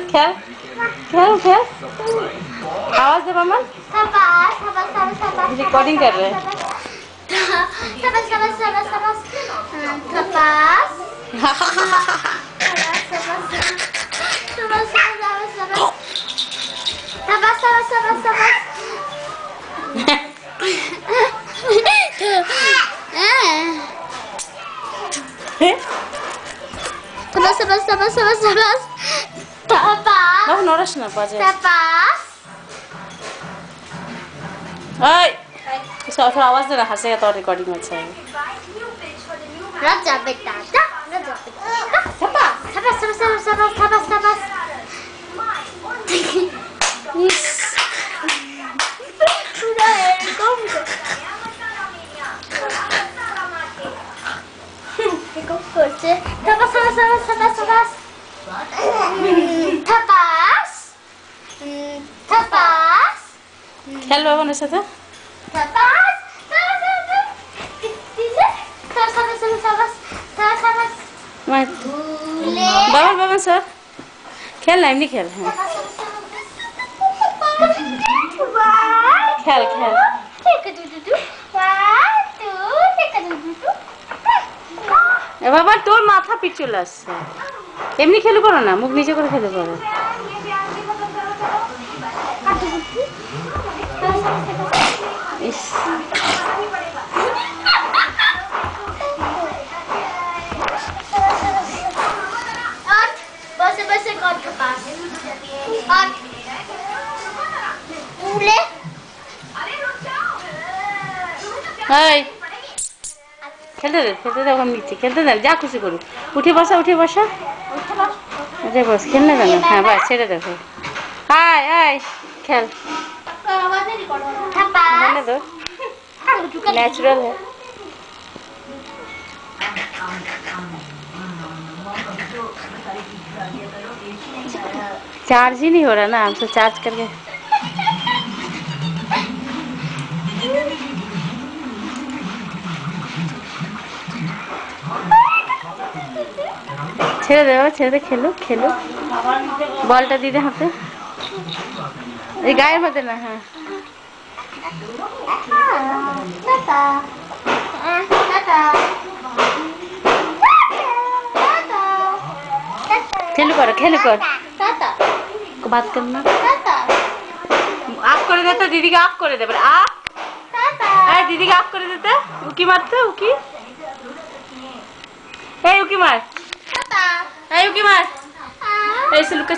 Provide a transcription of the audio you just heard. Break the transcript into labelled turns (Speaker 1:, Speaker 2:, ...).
Speaker 1: खेल खेल खेल आवाज दे मामा रिकॉर्डिंग कर रहे हैं नोरस ना बाजे थोड़ा आवाज देना हंसेगा तो रिकॉर्डिंग में अच्छा है
Speaker 2: राजा बेटा राजा
Speaker 1: खेल बाबा ने साथ बाबा बाबा सर खेल ना नहीं खेल हैं खेल खेल बाबा তোর মাথা পিছু লাগছে এমনি খেলু করো না মুখ নিচে করে খেলু করো ইস हाय खेलते दे हम नीचे खेलते दे जा खुशी करो उठे बसा अरे बस खेलने देना हाँ बस छेड़े देखो हाय हाय खेल खेलने दो नेचुरल है चार्ज ही नहीं हो रहा ना हमसे चार्ज करके छेड़े दे खेलो खेलो बॉलटा दी दे हाथे ये गायब मत देना हाँ खेलो कर को बात करना आप कर देता दीदी का आप कर दे पर आप अरे दीदी का आप कर देता उकी मारते उकी ए उकी मार ए उकी मार ऐसे लुक